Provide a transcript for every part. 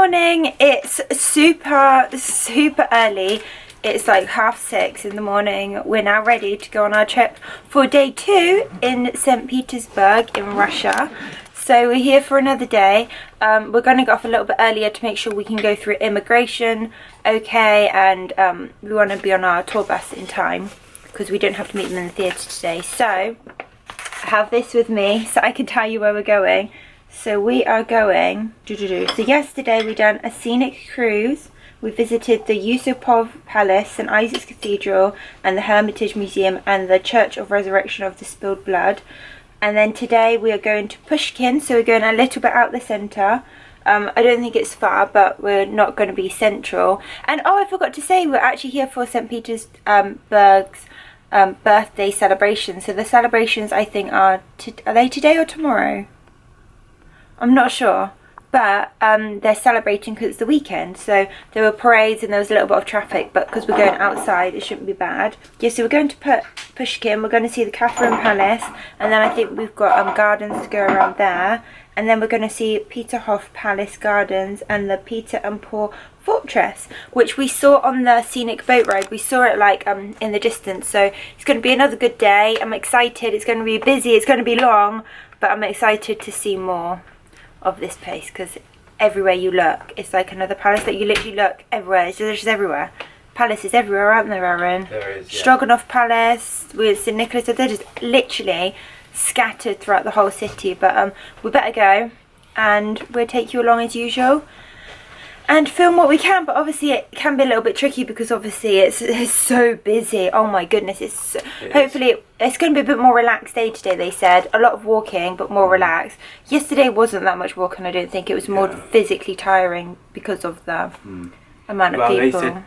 morning. It's super early. It's like 6:30 in the morning. We're now ready to go on our trip for day 2 in St Petersburg in Russia. So we're here for another day. We're going to get off a little bit earlier to make sure we can go through immigration okay, and we want to be on our tour bus in time because we don't have to meet them in the theatre today. So I have this with me so I can tell you where we're going. So we are going, so yesterday we done a scenic cruise. We visited the Yusupov Palace, St Isaac's Cathedral and the Hermitage Museum and the Church of Resurrection of the Spilled Blood. And then today we are going to Pushkin, so we're going a little bit out the centre. I don't think it's far, but we're not going to be central. And oh, I forgot to say, we're actually here for St Petersburg's birthday celebration. So the celebrations, I think, are they today or tomorrow? I'm not sure, but they're celebrating because it's the weekend. So there were parades and there was a little bit of traffic, but because we're going outside, it shouldn't be bad. Yeah, so we're going to Pushkin. We're going to see the Catherine Palace, and then I think we've got gardens to go around there. And then we're going to see Peterhof Palace Gardens and the Peter and Paul Fortress, which we saw on the scenic boat ride. We saw it like in the distance. So it's going to be another good day. I'm excited. It's going to be busy. It's going to be long, but I'm excited to see more of this place because everywhere you look, it's like another palace. That you literally look everywhere. It's just everywhere. Palaces everywhere, aren't there, Aaron? There is. Yeah. Stroganoff Palace with St Nicholas. They're just literally scattered throughout the whole city. But we better go, and we'll take you along as usual and film what we can. But obviously it can be a little bit tricky because obviously it's so busy. Oh my goodness, hopefully it's going to be a bit more relaxed day today. They said a lot of walking but more relaxed. Yesterday wasn't that much walking. I don't think. It was more physically tiring because of the amount of people.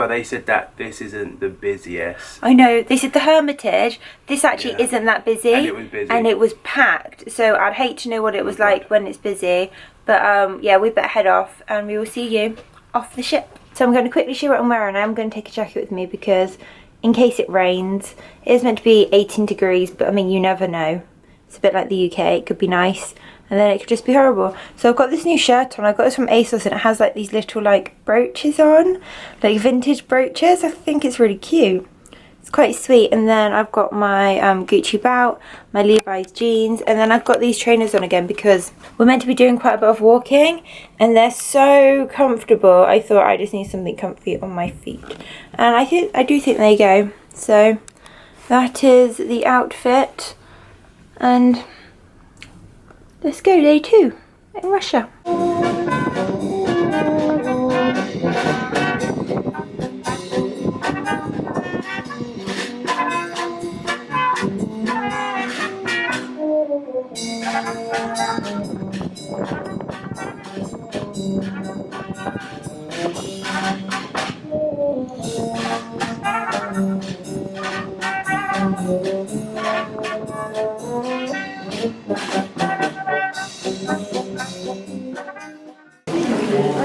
They said that this isn't the busiest. I know, they said the Hermitage, this actually isn't that busy, and it was busy and it was packed, so I'd hate to know what it was like when it's busy. But yeah, we better head off and we will see you off the ship. So I'm going to quickly show what I'm wearing. I'm going to take a jacket with me because in case it rains. It is meant to be 18 degrees, but I mean, you never know. It's a bit like the UK. It could be nice and then it could just be horrible. So I've got this new shirt on. I got this from ASOS and it has like these little like brooches on, like vintage brooches. I think it's really cute. It's quite sweet. And then I've got my Gucci belt, my Levi's jeans, and then I've got these trainers on again because we're meant to be doing quite a bit of walking and they're so comfortable. I thought I just need something comfy on my feet, and I do think they go. So that is the outfit, and let's go, day 2 in Russia.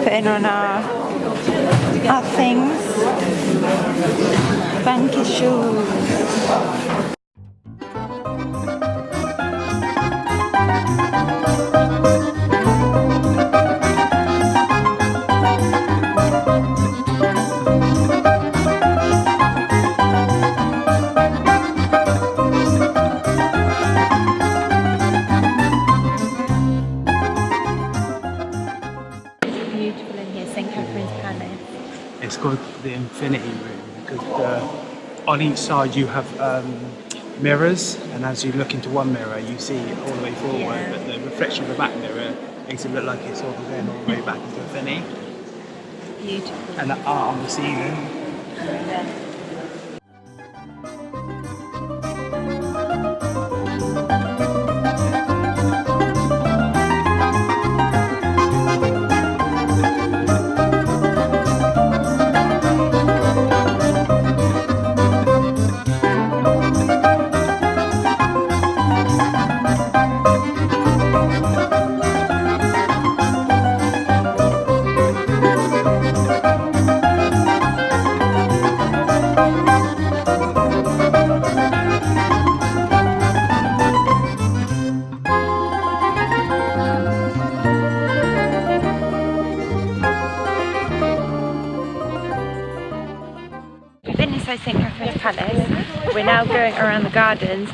Putting on our things. Funky shoes. It's called the Infinity Room because on each side you have mirrors, and as you look into one mirror you see all the way forward, but the reflection of the back mirror makes it look like it's all going all the way back into infinity. Beautiful. And the art on the ceiling. we're now going around the gardens.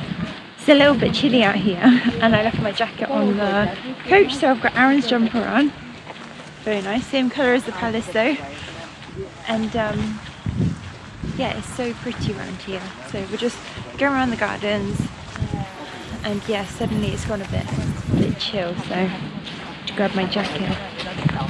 It's a little bit chilly out here, and I left my jacket on the coach, so I've got Aaron's jumper on. Very nice, same colour as the palace though. And yeah, it's so pretty around here. So we're just going around the gardens, and yeah, suddenly it's gone a bit chill, so I grab my jacket off the coach.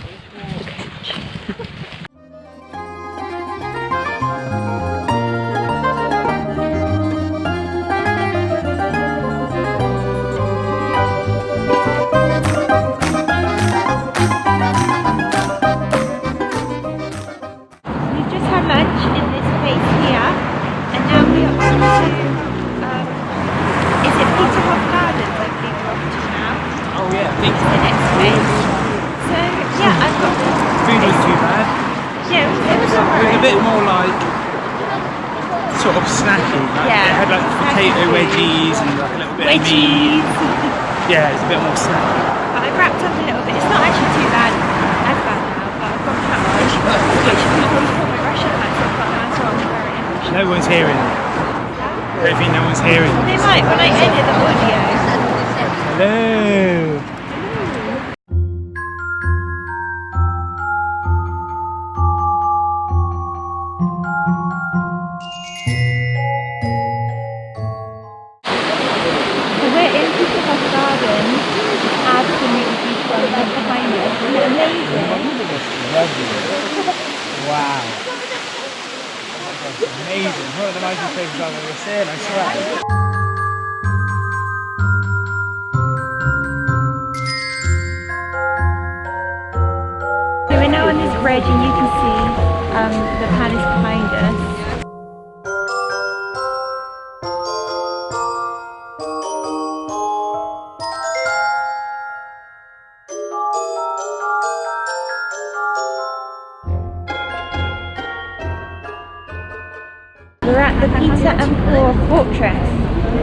Lunch in this place here, and now we are on to is it Peterhof Gardens, I believe we're off to now. Oh yeah, I think it's the next place. So yeah, I've got food wasn't too bad. Yeah, it was It alright. was a bit more like sort of snacky. Like, Yeah, it had like potato wedgies and like a little bit of meat. Yeah, it's a bit more snacky. But I've wrapped up a little bit. It's not actually too bad as bad now, but I've got that much, which my Russian accent, but now I'm wearing English. No one's hearing it. I don't think no one's hearing it. They might when I edit the audio. Hello. We're in Peterhof Gardens. Absolutely beautiful. Look behind us. Isn't it amazing? Wow. That's amazing. One of the nicest places I've ever seen, I swear. So we're now on this bridge, and you can see the palace behind us. We're at the Peter and Paul Fortress.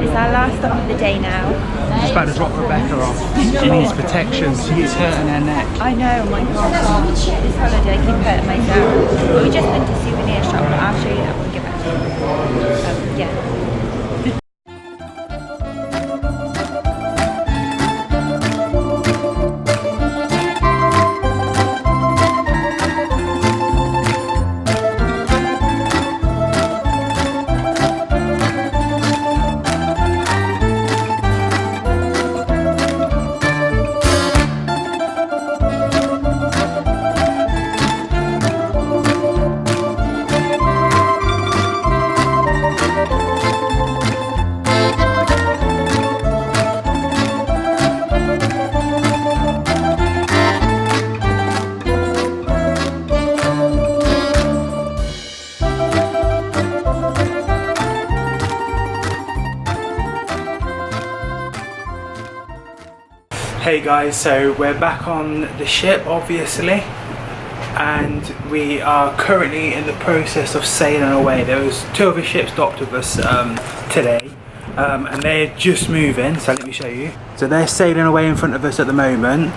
It's our last stop of the day now. Just about to drop Rebecca off. She needs protection. She keeps hurting her neck. I know, oh my god. This holiday I keep hurting myself. But we just went to souvenir shop, but I'll show you that when we get back. Yeah. Hey guys, so we're back on the ship obviously, and we are currently in the process of sailing away. There was 2 other ships docked with us today, and they're just moving, so let me show you. So they're sailing away in front of us at the moment.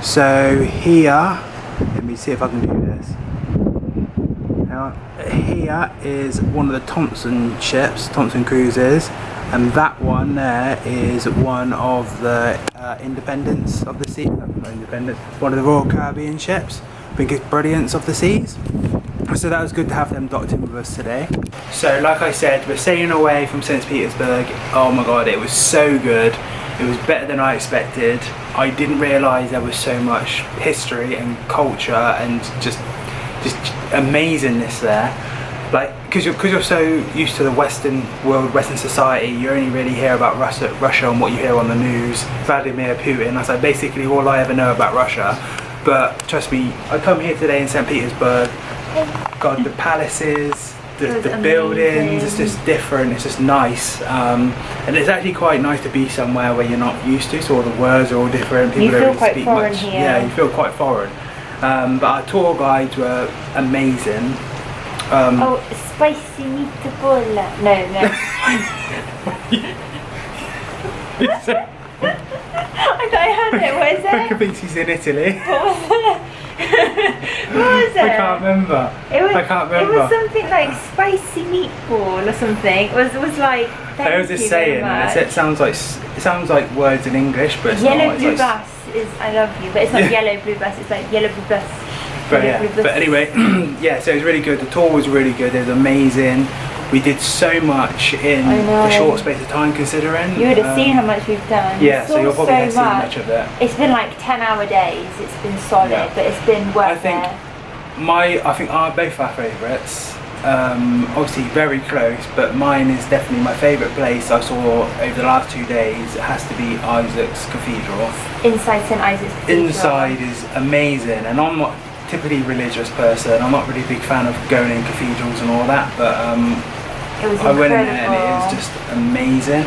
So here, let me see if I can do this. Now, here is one of the Thompson ships, Thompson cruises, and that one there is one of the Independence of the Sea, not Independence, one of the Royal Caribbean ships, biggest brilliance of the seas. So that was good to have them docked in with us today. So like I said, we're sailing away from St Petersburg. Oh my god, it was so good. It was better than I expected. I didn't realise there was so much history and culture and just amazingness there. Like, because you're so used to the Western world, Western society, you only really hear about Russia and what you hear on the news, Vladimir Putin. That's like basically all I ever know about Russia. But trust me, I come here today in St Petersburg, God, the palaces, the buildings, it's just different, it's just nice. And it's actually quite nice to be somewhere where you're not used to, so all the words are all different, people don't really speak much. Here. Yeah, you feel quite foreign. But our tour guides were amazing. Oh, spicy meatball. No. I thought I had it. What is it? I think she's in Italy. What was it? What was it? I can't remember. I can't remember. It was something like spicy meatball or something. It was like. There was this saying, and it sounds like words in English, but it's yellow not. blue bus is I love you, but it's not yellow blue bus. It's like yellow blue bus. But yeah. But anyway, yeah. So it was really good. The tour was really good. It was amazing. We did so much in a short space of time, considering. You would have seen how much we've done. Yeah, so you'll probably have seen much of it. It's been like 10-hour days. It's been solid, but it's been worth it. I think both our favourites. Obviously very close, but mine is definitely my favourite place I saw over the last 2 days. It has to be Isaac's Cathedral. Inside St Isaac's Cathedral. Inside is amazing, and I'm not typically a religious person. I'm not really a big fan of going in cathedrals and all that, but I went in there and it was just amazing.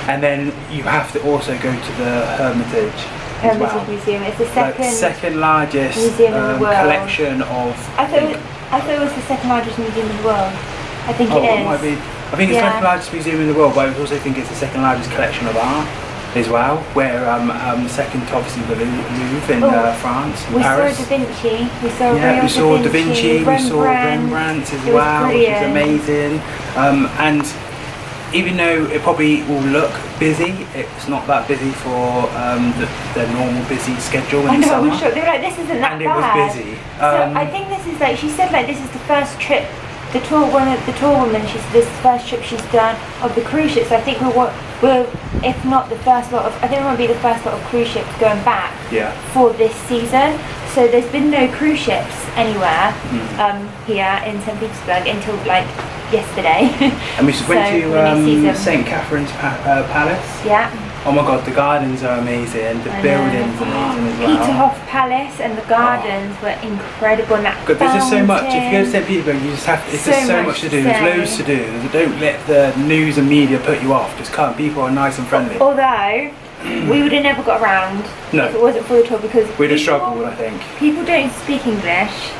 And then you have to also go to the Hermitage as well. Museum. It's the second largest museum in the world. collection of. I thought it was the second largest museum in the world. I think it is. It might be. I think it's the second largest museum in the world, but I also think it's the second largest collection of art as well. Where second to obviously the Louvre in France, in Paris. Saw Da Vinci. We saw Da Vinci. We saw Rembrandt as well, which is amazing. And even though it probably will look busy, it's not that busy for the normal busy schedule in the summer. I know, they were like, this isn't that bad. And it was busy. So I think this is like, she said like this is the first trip, the tour woman, she said this is the first trip she's done of the cruise ships. So I think we're if not the first lot of, I think we'll be the first lot of cruise ships going back for this season. So there's been no cruise ships anywhere here in St Petersburg until like yesterday. And we went to St Catherine's Palace. Yeah. Oh my god, the gardens are amazing. The buildings are amazing as well. Peterhof Palace and the gardens were incredible. And that there's just so much. If you go to St Petersburg, you just have. It's just so much to do. There's loads to do. Don't let the news and media put you off. Just come. People are nice and friendly. Although we would have never got around if it wasn't for the tour, because we'd have struggled, I think. People don't speak English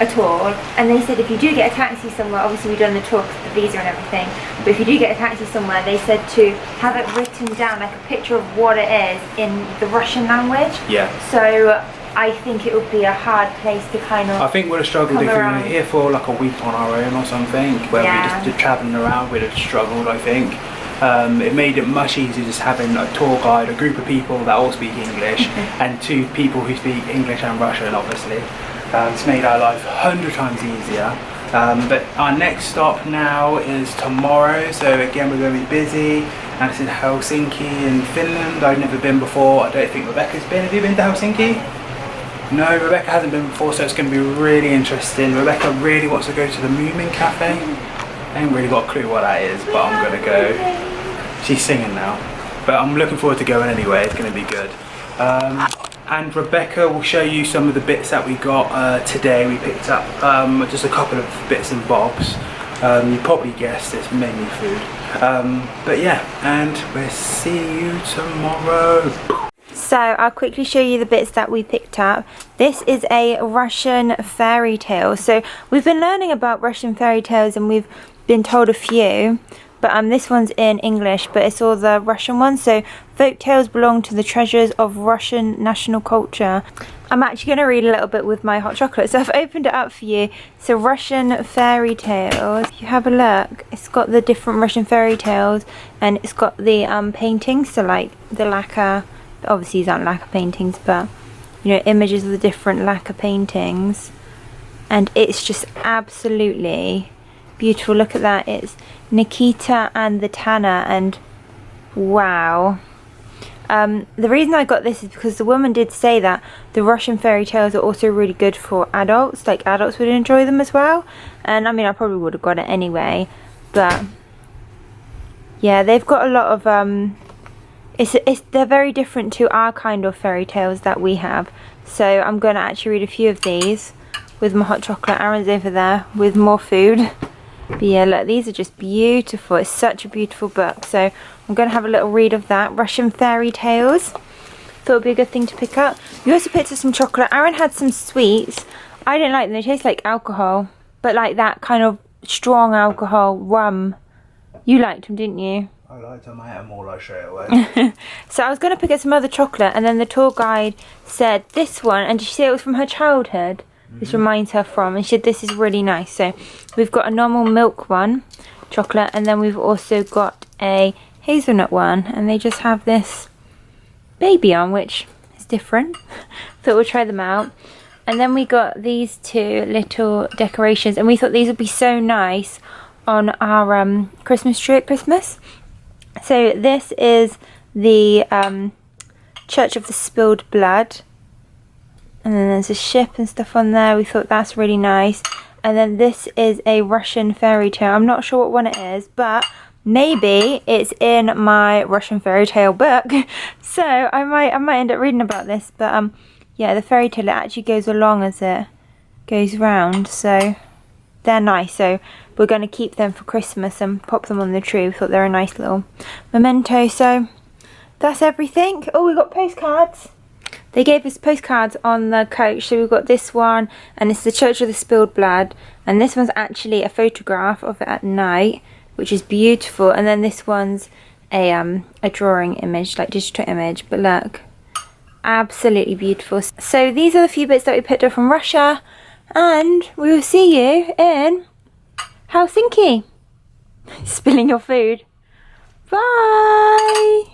at all, and they said if you do get a taxi somewhere, obviously we've done the tour for the visa and everything, but if you do get a taxi somewhere, they said to have it written down, like a picture of what it is in the Russian language. Yeah. So I think it would be a hard place to kind of. I think we'd have struggled if we were here for like a week on our own or something, where we just travelling around. We'd have struggled, I think. It made it much easier just having a tour guide, a group of people that all speak English, and 2 people who speak English and Russian, obviously. It's made our life 100 times easier. But our next stop now is tomorrow, so again we're going to be busy, and it's in Helsinki in Finland. I've never been before. I don't think Rebecca's been. Have you been to Helsinki? No, Rebecca hasn't been before, so it's going to be really interesting. Rebecca really wants to go to the Moomin Cafe. I ain't really got a clue what that is, but I'm going to go. She's singing now, but I'm looking forward to going anyway. It's going to be good. And Rebecca will show you some of the bits that we got today. We picked up just a couple of bits and bobs. You probably guessed it's mainly food. But yeah, and we'll see you tomorrow. So I'll quickly show you the bits that we picked up. This is a Russian fairy tale. So we've been learning about Russian fairy tales and we've been told a few. But this one's in English, but it's all the Russian ones. So folk tales belong to the treasures of Russian national culture. I'm actually going to read a little bit with my hot chocolate. So I've opened it up for you. So Russian fairy tales. If you have a look, it's got the different Russian fairy tales, and it's got the paintings. So like the lacquer, obviously these aren't lacquer paintings, but you know, images of the different lacquer paintings. And it's just absolutely beautiful. Look at that. It's Nikita and the Tanner, and wow. The reason I got this is because the woman did say that the Russian fairy tales are also really good for adults, like adults would enjoy them as well. And I mean, I probably would have got it anyway, but yeah, they've got a lot of they're very different to our kind of fairy tales that we have. So I'm going to actually read a few of these with my hot chocolate. Aaron's over there with more food. But yeah, look, these are just beautiful. It's such a beautiful book. So I'm going to have a little read of that. Russian fairy tales. Thought it would be a good thing to pick up. We also picked up some chocolate. Aaron had some sweets. I didn't like them. They taste like alcohol. But like that kind of strong alcohol rum. You liked them, didn't you? I liked them. I ate them all like straight away. So I was going to pick up some other chocolate, and then the tour guide said this one, and did she say it was from her childhood? This reminds her from, and she said this is really nice. So we've got a normal milk one, chocolate, and then we've also got a hazelnut one, and they just have this baby on, which is different. Thought we'll try them out. And then we got these two little decorations, and we thought these would be so nice on our Christmas tree at Christmas. So this is the Church of the Spilled Blood, and then there's a ship and stuff on there. We thought that's really nice. And then this is a Russian fairy tale. I'm not sure what one it is, but maybe it's in my Russian fairy tale book. So I might end up reading about this. But yeah, the fairy tale, it actually goes along as it goes round. So they're nice. So we're going to keep them for Christmas and pop them on the tree. We thought they're a nice little memento. So that's everything. Oh, we got postcards. They gave us postcards on the coach. So we've got this one, and it's the Church of the Spilled Blood. And this one's actually a photograph of it at night, which is beautiful. And then this one's a drawing image, like digital image. But look, absolutely beautiful. So these are the few bits that we picked up from Russia, and we will see you in Helsinki. Spilling your food. Bye.